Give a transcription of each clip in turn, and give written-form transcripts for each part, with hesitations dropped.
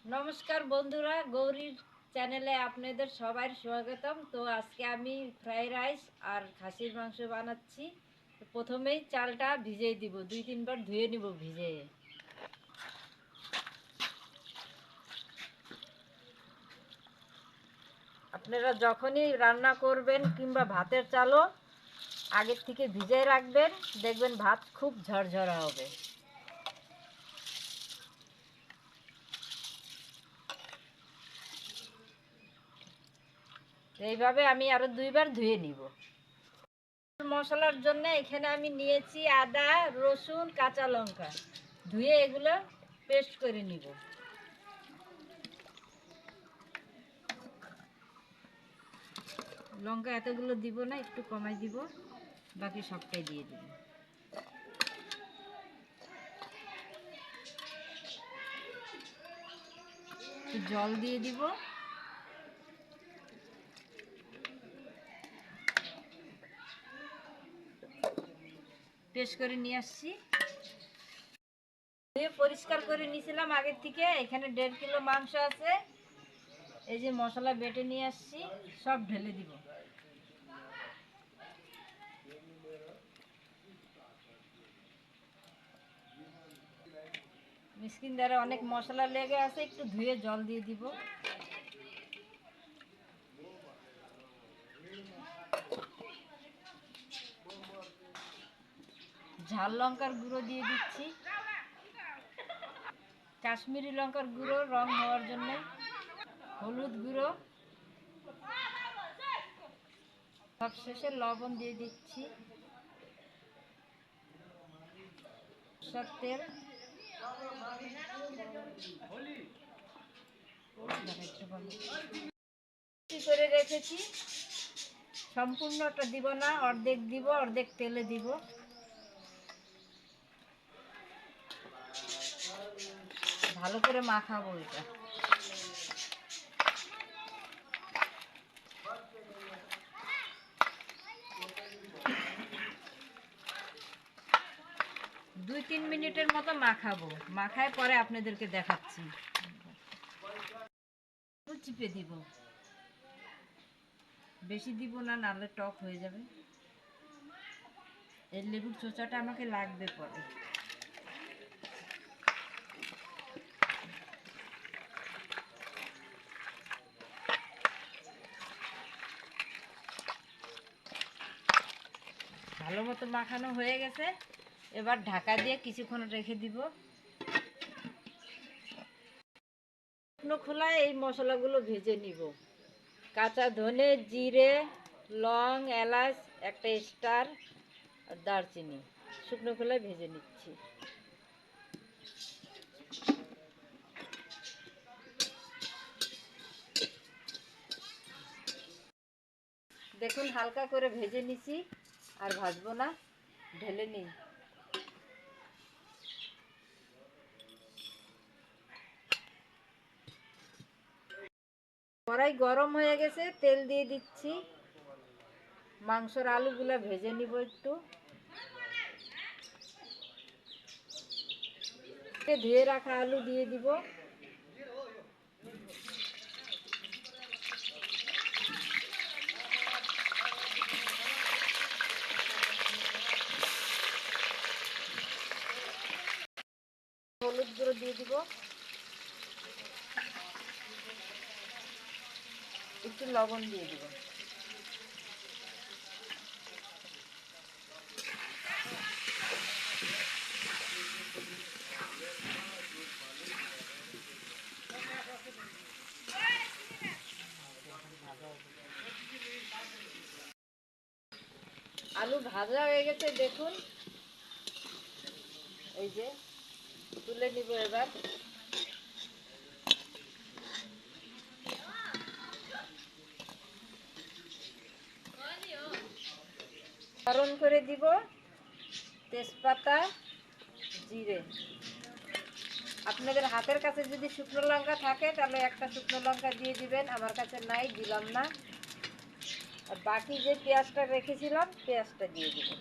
নমস্কার বন্ধুরা, গৌরীর চ্যানেলে আপনাদের সবার স্বাগতম। তো আজকে আমি ফ্রাইড রাইস আর খাসির মাংস বানাচ্ছি। প্রথমেই চালটা ভিজিয়ে দিব, 2-3 বার ধুয়ে নিব ভিজিয়ে। আপনারা যখনই রান্না করবেন কিংবা ভাতের চালও আগের থেকে ভিজিয়ে রাখবেন, দেখবেন ভাত খুব ঝরঝরা হবে। এইভাবে আমি আরও 2 বার ধুয়ে নিব। মশলার জন্য এখানে আমি নিয়েছি আদা, রসুন, কাঁচা লঙ্কা, ধুয়ে এগুলো পেস্ট করে নিব। লঙ্কা এতগুলো দিব না, একটু কমাই দিব, বাকি সবটাই দিয়ে দিব। একটু জল দিয়ে দিব। পেস্ট করে নিয়ে আসছি, ধুয়ে পরিষ্কার করে নিয়েছিলাম আগের থেকে। এখানে 1.5 কিলো মাংস আছে। এই যে মশলা বেটে নিয়ে আসছি, সব ঢেলে দিব। মিসকিন দ্বারা অনেক মশলা লেগে আছে, একটু ধুয়ে জল দিয়ে দিব। ঝাল লঙ্কার গুঁড়ো দিয়ে দিচ্ছি, কাশ্মীরি লঙ্কার গুঁড়ো রং হওয়ার জন্য, হলুদ গুঁড়ো, সবশেষে লবণ দিয়ে দিচ্ছি, সরষের তেল, করে রেখেছি। সম্পূর্ণটা দিব না, অর্ধেক দিব, অর্ধেক তেলে দিব। ভালো করে মাখাবো এটা। দুই 3 মিনিটের মতো মাখাবো, মাখায় পরে আপনাদেরকে দেখাচ্ছি। চিপে দিব, বেশি দিব না, নাহলে টক হয়ে যাবে। এই লেবুর চোচাটা আমাকে লাগবে পরে। ভালো মতো মাখানো হয়ে গেছে, এবার ঢাকা দিয়ে কিছুক্ষণ রেখে দিব। শুকনো খোলায় এই মশলাগুলো ভেজে নিব। কাঁচা ধনে, জিরে, লং, এলাচ, একটা স্টার আর দারচিনি শুকনো খোলায় ভেজে নিচ্ছি। দেখুন হালকা করে ভেজে নিছি, আর ভাজবো না, ঢেলে নিই। কড়াই গরম হয়ে গেছে, তেল দিয়ে দিচ্ছি। মাংসর আলুগুলো ভেজে নিব একটু। ধুয়ে রাখা আলু দিয়ে দিব। হলুদ গুঁড়ো দিয়ে দিব, একটু লবণ দিয়ে দিব। আলু ভাজা হয়ে গেছে, দেখুন। এই যে তুলে নিব এবার। ফোড়ন করে দিব তেজপাতা, জিরে। আপনাদের হাতের কাছে যদি শুকনো লঙ্কা থাকে তাহলে একটা শুকনো লঙ্কা দিয়ে দিবেন, আমার কাছে নাই, দিলাম না। আর বাকি যে পেঁয়াজটা রেখেছিলাম, পেঁয়াজটা দিয়ে দিবেন।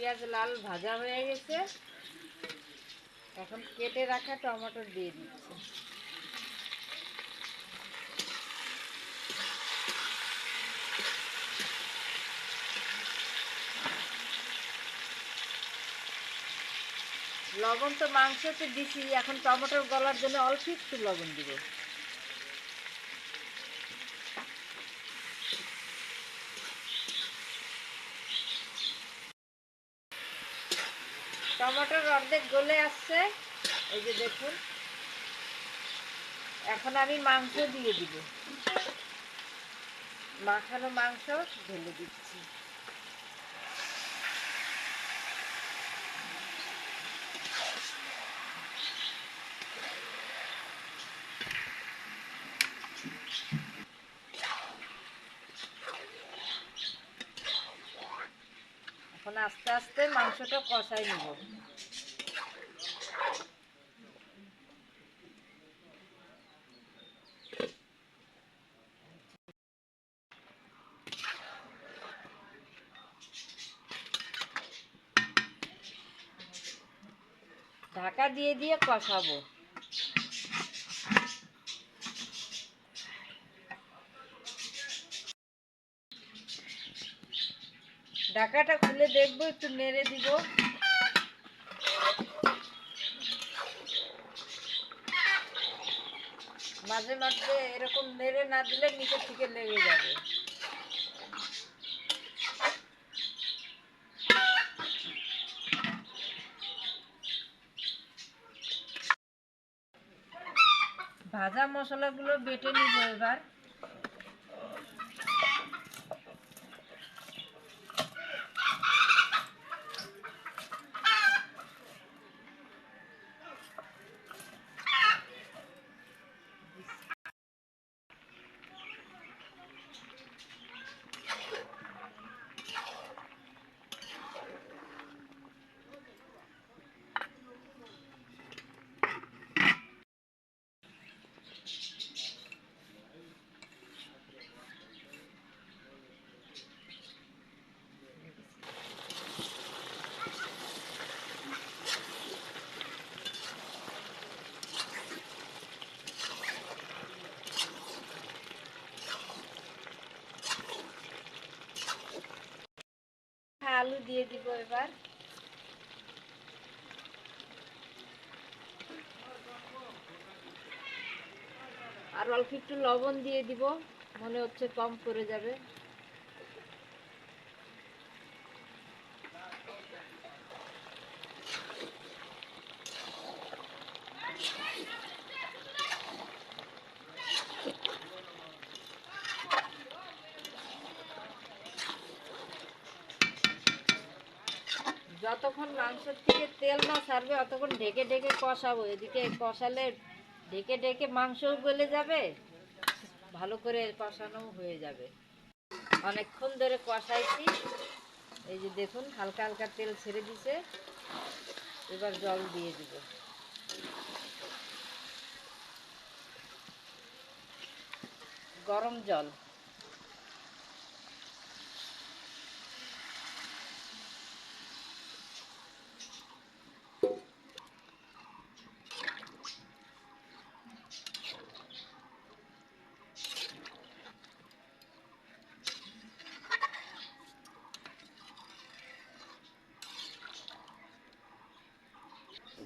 পেঁয়াজ লাল ভাজা হয়ে গেছে, এখন কেটে রাখা টমেটো দিয়ে দিচ্ছি। লবণ তো মাংসতে দিছি, এখন টমেটোর গলার জন্য অল্প একটু লবণ দিব। টমেটোর অর্ধেক গলে আসছে, এই যে দেখুন। এখন আমি মাংস দিয়ে দিব, মাখানো মাংস ঢেলে দিচ্ছি। এখন আস্তে আস্তে মাংসটা কষাই নিব। ঢাকা দিয়ে দিয়ে কষাবো। ঢাকাটা খুলে দেখবো, একটু নেড়ে দিব। মাঝে মাঝে এরকম নেড়ে না দিলে নিচে থেকে লেগে যাবে। ভাজা মশলাগুলো বেটে নিব এবার। আলু দিয়ে দিব এবার। আর অল্প একটু লবণ দিয়ে দিব, মনে হচ্ছে কম করে যাবে। যতক্ষণ মাংসের থেকে তেল না ছাড়বে অতক্ষণ ঢেকে ঢেকে কষাবো। এদিকে কষালে ঢেকে ঢেকে মাংসও গলে যাবে, ভালো করে কষানো হয়ে যাবে। অনেকক্ষণ ধরে কষাইছি, এই যে দেখুন হালকা হালকা তেল ছেড়ে দিছে। এবার জল দিয়ে দিব, গরম জল।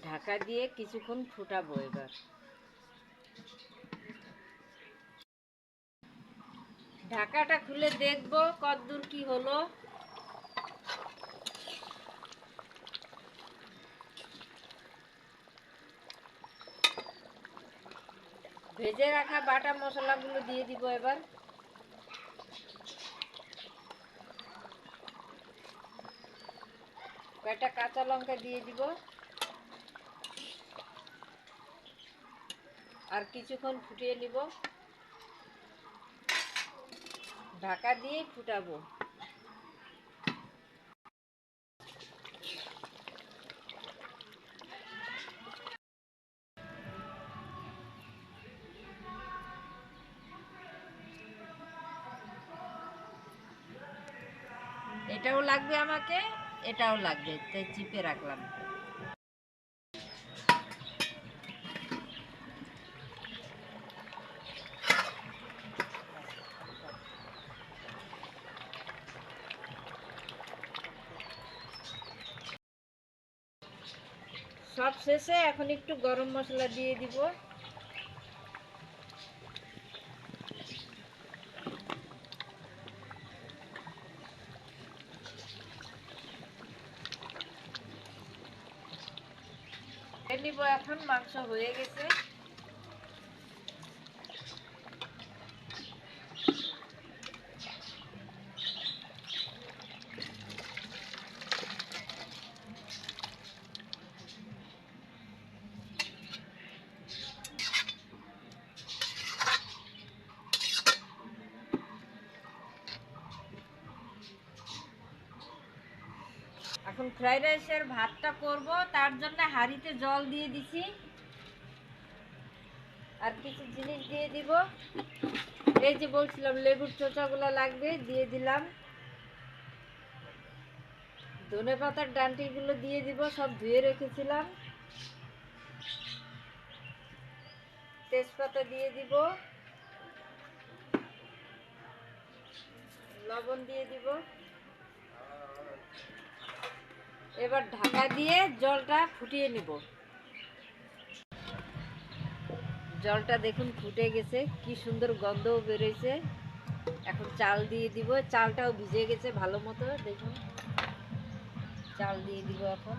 ঢাকা দিয়ে কিছুক্ষণ ফুটাবো এবার। ঢাকাটা খুলে দেখবো কতদূর কি হলো। ভেজে রাখা বাটা মশলাগুলো দিয়ে দিব এবার। কয়েকটা কাঁচা লঙ্কা দিয়ে দিব। আর কিছুক্ষণ ফুটিয়ে নিব, ঢাকা দিয়ে ফুটাবো। এটাও লাগবে আমাকে। এটাও লাগবে, তাই চিপে রাখলাম। সব শেষে এখন একটু গরম মশলা দিয়ে দিব। নিব, এখন মাংস হয়ে গেছে। এখন ফ্রাইড রাইসের ভাতটা করব, তার জন্য হাঁড়িতে জল দিয়ে দিছি। আর কিছু জিনিস দিয়ে দিব। এই যে বলছিলাম লেবুর চোচাগুলো লাগবে, দিয়ে দিলাম। ধনেপাতার ডাঁটিগুলো দিয়ে দিব, সব ধুয়ে রেখেছিলাম। তেজপাতা দিয়ে দিব, লবণ দিয়ে দিব। এবার ঢাকা দিয়ে জলটা ফুটিয়ে নিব। জলটা দেখুন ফুটে গেছে, কি সুন্দর গন্ধও বেরোইছে। এখন চাল দিয়ে দিব, চালটাও ভিজে গেছে ভালো মতো। দেখুন চাল দিয়ে দিব এখন।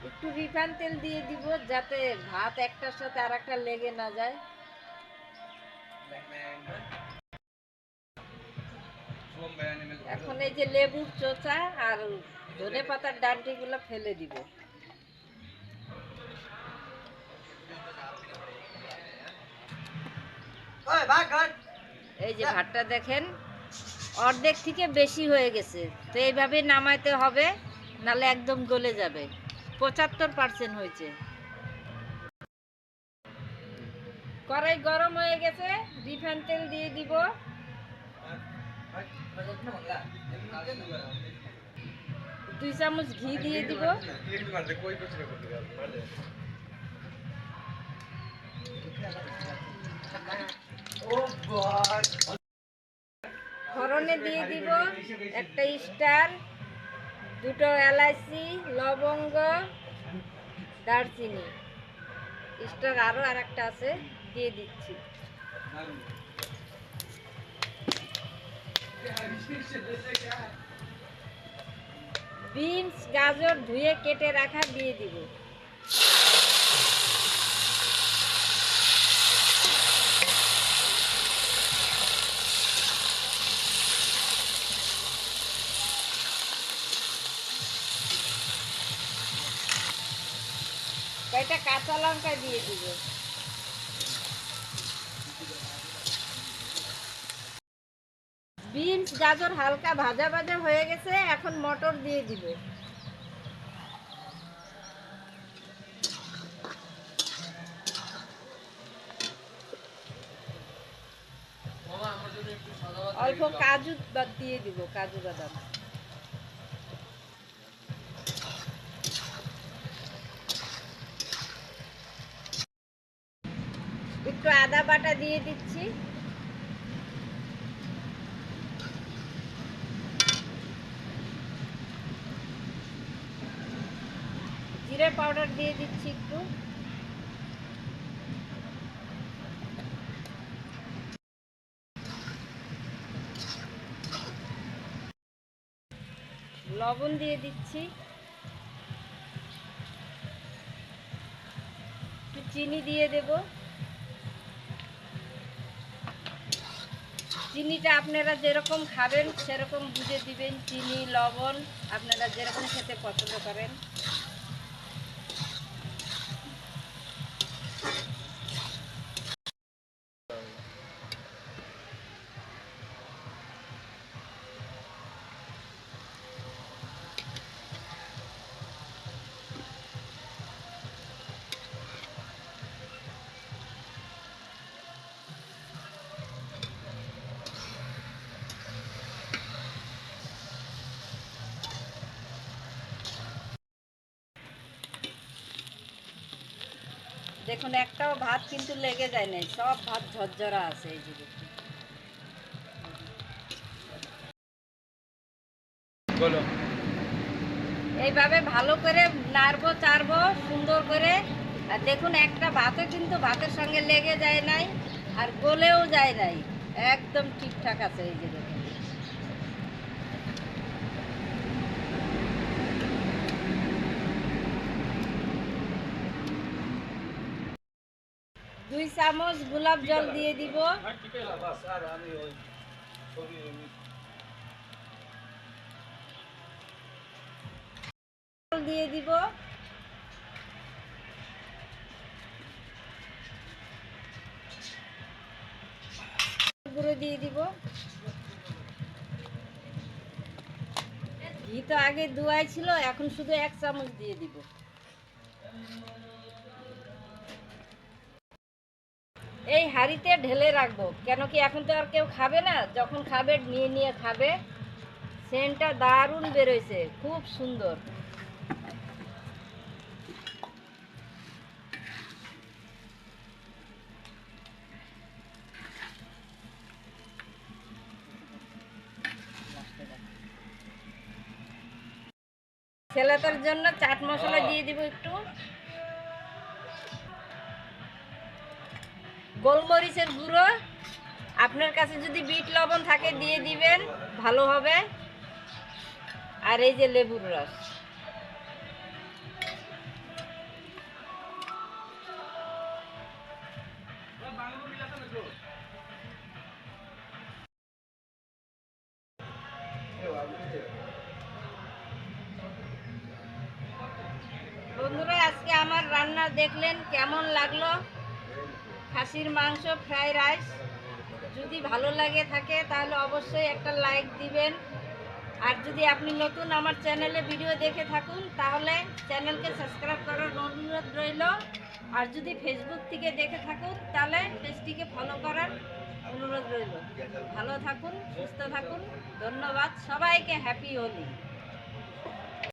একটু রিফাইন তেল দিয়ে দিব, যাতে ভাত একটার সাথে আর একটা লেগে না যায়। এখন এই যে লেবুর চোচা আর ধনেপাতার ডাঁটিগুলো ফেলে দিব। এই যে ভাতটা দেখেন অর্ধেক থেকে বেশি হয়ে গেছে, তো এইভাবে নামাইতে হবে, নালে একদম গলে যাবে। 75% হয়েছে। কড়াই গরম হয়ে গেছে, রিফাইন তেল দিয়ে দিব। 2 চামচ ঘি দিয়ে দিব। ফোড়নে দিয়ে দিব একটা স্টার, দুটো এলাচি, লবঙ্গ, দারচিনি। স্টার আরো আর একটা আছে, দিয়ে দিচ্ছি। বিনস গাজর ধুয়ে কেটে রাখা দিয়ে দিব। কয়টা কাঁচা লঙ্কা দিয়ে দিব। বিনস গাজর হালকা ভাজা ভাজা হয়ে গেছে, এখন মটর দিয়ে দিব। অল্প কাজু দিয়ে দিব, কাজু বাদাম। একটু আদা বাটা দিয়ে দিচ্ছি। জিরে পাউডার দিয়ে দিচ্ছি একটু। লবণ দিয়ে দিচ্ছি। একটু চিনি দিয়ে দেব। চিনিটা আপনারা যেরকম খাবেন সেরকম বুঝে দিবেন। চিনি লবণ আপনারা যেরকম খেতে পছন্দ করেন। দেখুন একটাও ভাত কিন্তু লেগে যায় নাই, সব ভাত ঝরঝরা আছে। এই যে দেখুন, বলো। এইভাবে ভালো করে নাড়বো চাড়বো সুন্দর করে। আর দেখুন একটা ভাতও কিন্তু ভাতের সঙ্গে লেগে যায় নাই, আর গলেও যায় নাই, একদম ঠিকঠাক আছে। এই যে দেখুন, 2 চামচ গোলাপ জল দিয়ে দিব। দিয়ে দিব গুঁড়ো দিয়ে দিব। ঘি তো আগে ধোয়াই ছিল, এখন শুধু 1 চামচ দিয়ে দিব। এই হাঁড়িতে ঢেলে রাখবো, কেন কি এখন তো আর কেউ খাবে না, যখন খাবে নিয়ে নিয়ে খাবে। সেন্টটা দারুণ বেরোইছে, খুব সুন্দর। ছেলেটার জন্য চাট মশলা দিয়ে দিব একটু, গোলমরিচের গুঁড়ো। আপনার কাছে যদি বিট লবণ থাকে দিয়ে দিবেন, ভালো হবে। আর এই যে লেবুর রস। বন্ধুরা, আজকে আমার রান্না দেখলেন, কেমন লাগলো? খাসির মাংস ফ্রাই রাইস। যদি ভালো লাগে থাকে তাহলে অবশ্যই একটা লাইক দিবেন। আর যদি আপনি নতুন আমার চ্যানেলে ভিডিও দেখে থাকুন তাহলে চ্যানেলকে সাবস্ক্রাইব করার অনুরোধ রইল। আর যদি ফেসবুক থেকে দেখে থাকুন তাহলে পেজটিকে ফলো করার অনুরোধ রইল। ভালো থাকুন, সুস্থ থাকুন, ধন্যবাদ সবাইকে। হ্যাপি হোলি।